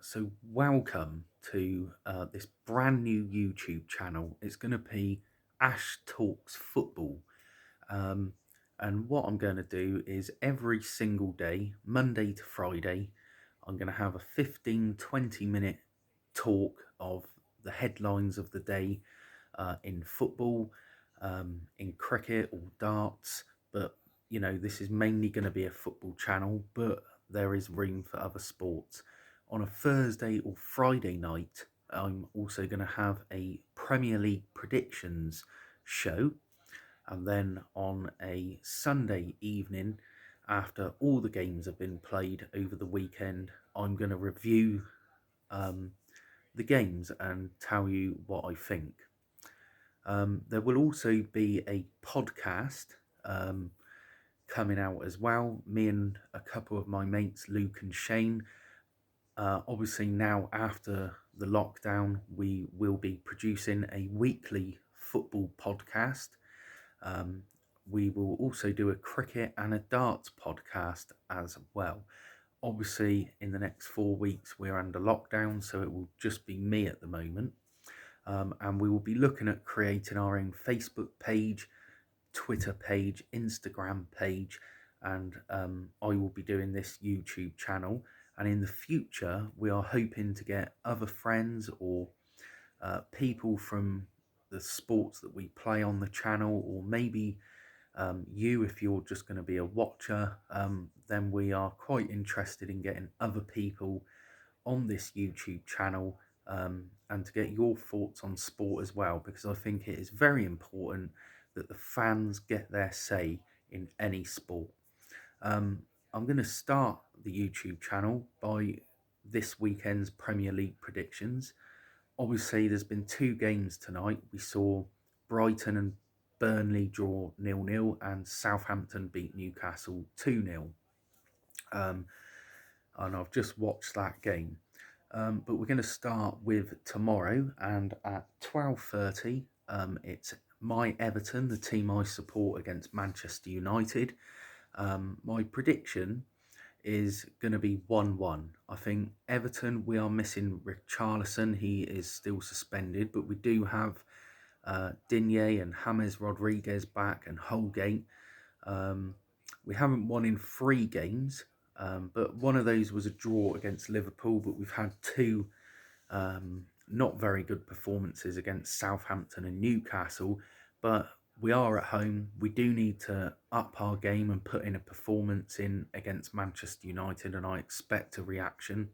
So welcome to this brand new YouTube channel. It's going to be Ash Talks Football. Um, and what I'm going to do is every single day, Monday to Friday, I'm going to have a 15-20 minute talk of the headlines of the day in football, in cricket or darts. But, this is mainly going to be a football channel, but there is room for other sports. On a Thursday or Friday night, I'm also going to have a Premier League predictions show. And then on a Sunday evening, after all the games have been played over the weekend, I'm going to review um, the games and tell you what I think. There will also be a podcast um, coming out as well. Me and a couple of my mates, Luke and Shane. Obviously, now after the lockdown, we will be producing a weekly football podcast. Um, we will also do a cricket and a darts podcast as well. Obviously, in the next 4 weeks, we're under lockdown, so it will just be me at the moment. And we will be looking at creating our own Facebook page, Twitter page, Instagram page, and I will be doing this YouTube channel. And in the future, we are hoping to get other friends or people from the sports that we play on the channel, or maybe you, if you're just going to be a watcher, then we are quite interested in getting other people on this YouTube channel and to get your thoughts on sport as well, because I think it is very important that the fans get their say in any sport. Um, I'm going to start the YouTube channel by this weekend's Premier League predictions. Obviously, there's been two games tonight. We saw Brighton and Burnley draw 0-0 and Southampton beat Newcastle 2-0. Um, and I've just watched that game. But we're going to start with tomorrow, and at 12:30, it's my Everton, the team I support, against Manchester United. My prediction is going to be 1-1. I think Everton, we are missing Richarlison. He is still suspended, but we do have Digne and James Rodriguez back and Holgate. We haven't won in 3 games, but one of those was a draw against Liverpool, but we've had two not very good performances against Southampton and Newcastle. But we are at home. We do need to up our game and put in a performance in against Manchester United, and I expect a reaction.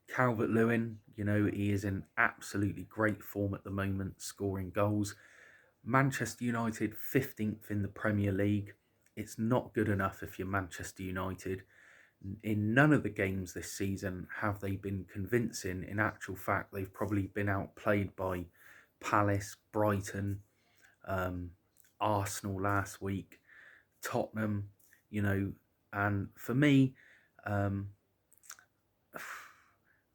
Calvert-Lewin, he is in absolutely great form at the moment, scoring goals. Manchester United 15th in the Premier League. It's not good enough if you're Manchester United. In none of the games this season have they been convincing. In actual fact, they've probably been outplayed by Palace, Brighton, Arsenal last week, Tottenham, and for me, um,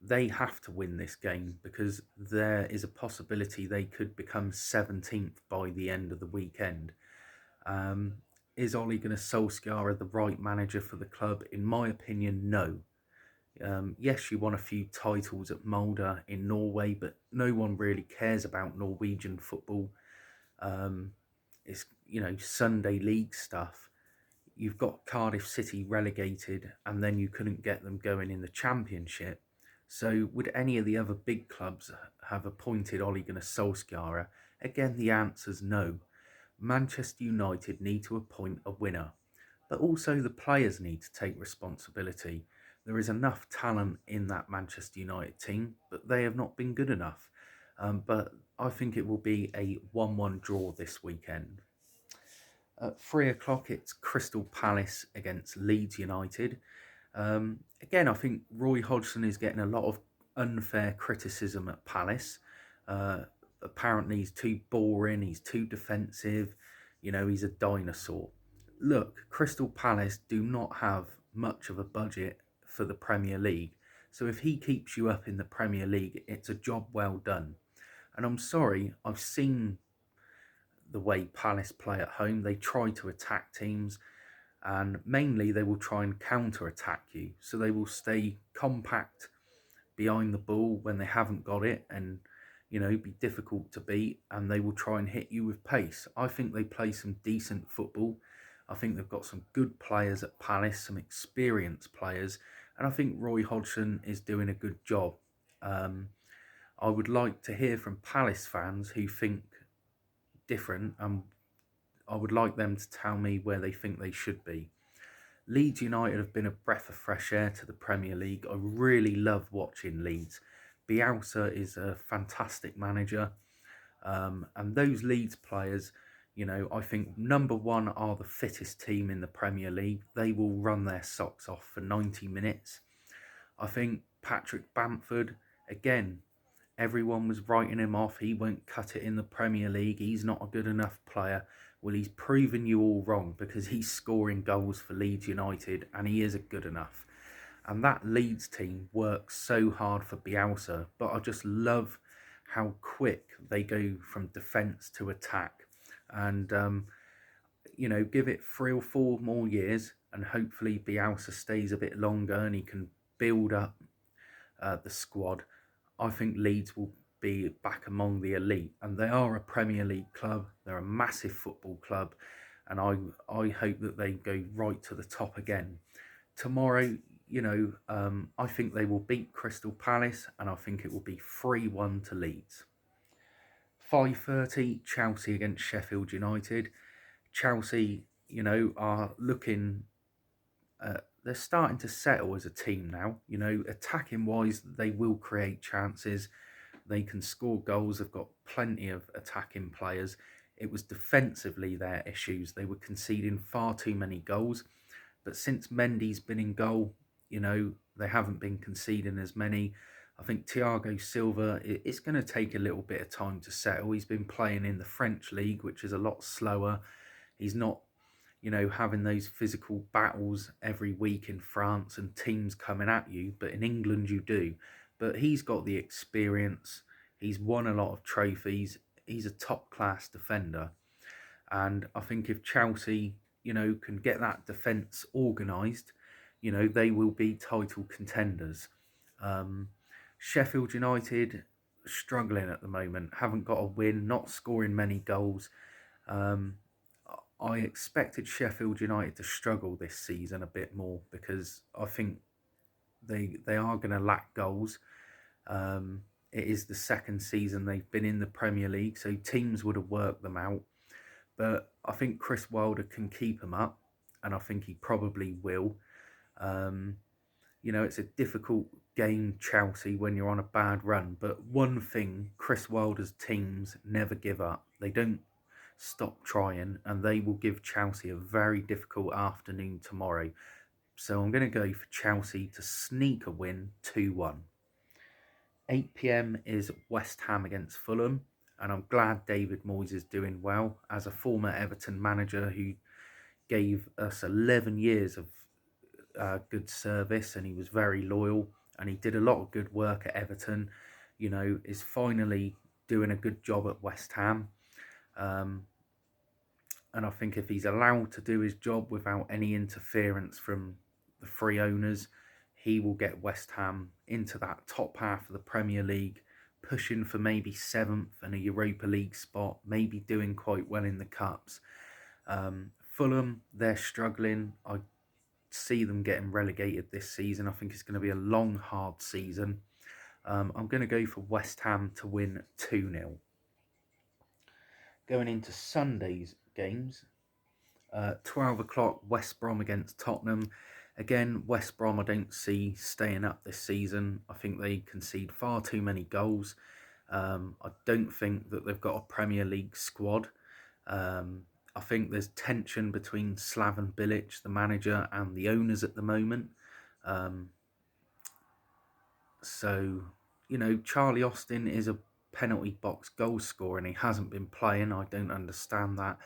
they have to win this game because there is a possibility they could become 17th by the end of the weekend. Um, is Ole Gunnar Solskjaer the right manager for the club? In my opinion, no. Yes, you won a few titles at Molde in Norway, but no one really cares about Norwegian football. It's, Sunday league stuff. You've got Cardiff City relegated, and then you couldn't get them going in the Championship. So would any of the other big clubs have appointed Ole Gunnar Solskjaer? Again, the answer's no. Manchester United need to appoint a winner, but also the players need to take responsibility. There is enough talent in that Manchester United team, but they have not been good enough. But I think it will be a 1-1 draw this weekend. At 3 o'clock, it's Crystal Palace against Leeds United. Again, I think Roy Hodgson is getting a lot of unfair criticism at Palace. Apparently, he's too boring, he's too defensive, he's a dinosaur. Look, Crystal Palace do not have much of a budget for the Premier League. So if he keeps you up in the Premier League, it's a job well done. And I'm sorry, I've seen the way Palace play at home. They try to attack teams, and mainly they will try and counter attack you. So they will stay compact behind the ball when they haven't got it, and be difficult to beat, and they will try and hit you with pace. I think they play some decent football. I think they've got some good players at Palace, some experienced players, and I think Roy Hodgson is doing a good job. Um, I would like to hear from Palace fans who think different, and I would like them to tell me where they think they should be. Leeds United have been a breath of fresh air to the Premier League. I really love watching Leeds. Bielsa is a fantastic manager. And those Leeds players, I think number one are the fittest team in the Premier League. They will run their socks off for 90 minutes. I think Patrick Bamford, again, everyone was writing him off. He won't cut it in the Premier League. He's not a good enough player. Well, he's proven you all wrong, because he's scoring goals for Leeds United and he is good enough. And that Leeds team works so hard for Bielsa, but I just love how quick they go from defence to attack. And, give it 3 or 4 more years and hopefully Bielsa stays a bit longer and he can build up the squad. I think Leeds will be back among the elite, and they are a Premier League club. They're a massive football club, and I hope that they go right to the top again. Tomorrow, I think they will beat Crystal Palace, and I think it will be 3-1 to Leeds. 5:30, Chelsea against Sheffield United. Chelsea, are looking... they're starting to settle as a team now. Attacking wise, they will create chances. They can score goals. They've got plenty of attacking players. It was defensively their issues. They were conceding far too many goals. But since Mendy's been in goal, they haven't been conceding as many. I think Thiago Silva, it's going to take a little bit of time to settle. He's been playing in the French league, which is a lot slower. He's not having those physical battles every week in France and teams coming at you, but in England you do. But he's got the experience. He's won a lot of trophies. He's a top-class defender. And I think if Chelsea, can get that defence organised, they will be title contenders. Sheffield United, struggling at the moment, haven't got a win, not scoring many goals. I expected Sheffield United to struggle this season a bit more, because I think they are going to lack goals. It is the second season they've been in the Premier League, so teams would have worked them out. But I think Chris Wilder can keep them up, and I think he probably will. It's a difficult game, Chelsea, when you're on a bad run. But one thing, Chris Wilder's teams never give up. They don't stop trying, and they will give Chelsea a very difficult afternoon tomorrow. So I'm going to go for Chelsea to sneak a win, 2-1. 8 p.m. is West Ham against Fulham, and I'm glad David Moyes is doing well. As a former Everton manager who gave us 11 years of good service, and he was very loyal, and he did a lot of good work at Everton, is finally doing a good job at West Ham. And I think if he's allowed to do his job without any interference from the three owners, he will get West Ham into that top half of the Premier League, pushing for maybe 7th and a Europa League spot, maybe doing quite well in the Cups. Fulham, they're struggling. I see them getting relegated this season. I think it's going to be a long, hard season. I'm going to go for West Ham to win 2-0. Going into Sunday's games, 12 o'clock, West Brom against Tottenham. Again, West Brom I don't see staying up this season. I think they concede far too many goals. I don't think that they've got a Premier League squad. I think there's tension between Slaven Bilic, the manager, and the owners at the moment. So, Charlie Austin is a penalty box goal scorer and he hasn't been playing. I don't understand that.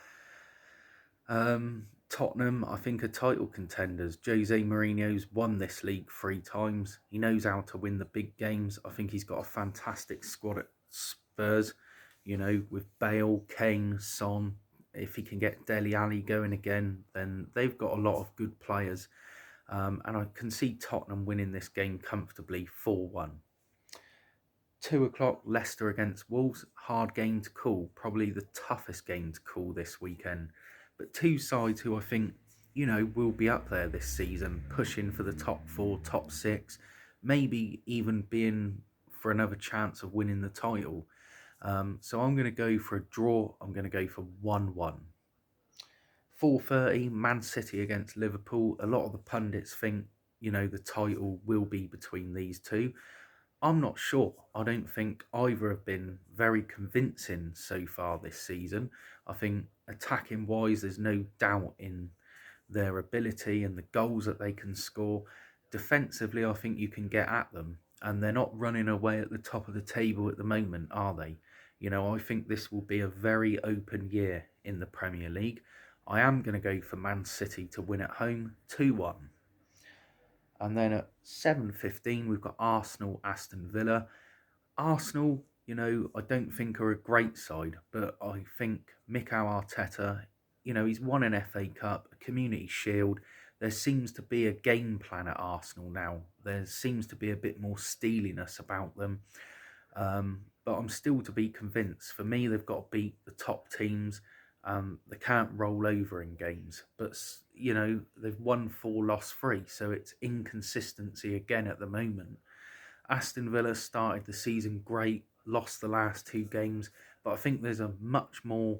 Tottenham, I think, are title contenders. Jose Mourinho's won this league 3 times. He knows how to win the big games. I think he's got a fantastic squad at Spurs, with Bale, Kane, Son. If he can get Dele Alli going again, then they've got a lot of good players. And I can see Tottenham winning this game comfortably 4-1. 2 o'clock, Leicester against Wolves. Hard game to call. Probably the toughest game to call this weekend. But two sides who I think, will be up there this season, pushing for the top 4, top 6, maybe even being for another chance of winning the title. So I'm going to go for a draw. I'm going to go for 1-1. 4:30, Man City against Liverpool. A lot of the pundits think, the title will be between these two. I'm not sure. I don't think either have been very convincing so far this season. I think attacking wise, there's no doubt in their ability and the goals that they can score. Defensively, I think you can get at them, and they're not running away at the top of the table at the moment, are they? I think this will be a very open year in the Premier League. I am going to go for Man City to win at home 2-1. And then at 7:15, we've got Arsenal, Aston Villa. Arsenal, I don't think are a great side, but I think Mikel Arteta, he's won an FA Cup, a Community Shield. There seems to be a game plan at Arsenal now. There seems to be a bit more steeliness about them. But I'm still to be convinced. For me, they've got to beat the top teams. They can't roll over in games, but they've won 4, lost 3, so it's inconsistency again at the moment. Aston Villa started the season great, lost the last 2 games, but I think there's a much more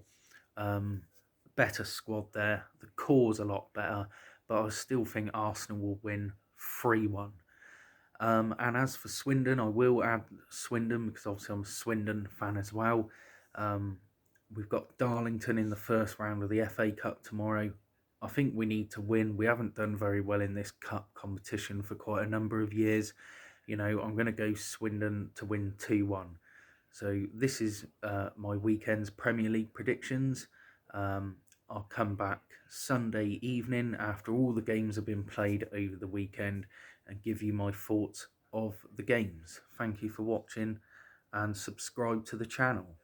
better squad there. The core's a lot better, but I still think Arsenal will win 3-1. And as for Swindon, I will add Swindon because obviously I'm a Swindon fan as well. We've got Darlington in the first round of the FA Cup tomorrow. I think we need to win. We haven't done very well in this cup competition for quite a number of years. I'm going to go Swindon to win 2-1. So this is my weekend's Premier League predictions. I'll come back Sunday evening after all the games have been played over the weekend and give you my thoughts of the games. Thank you for watching and subscribe to the channel.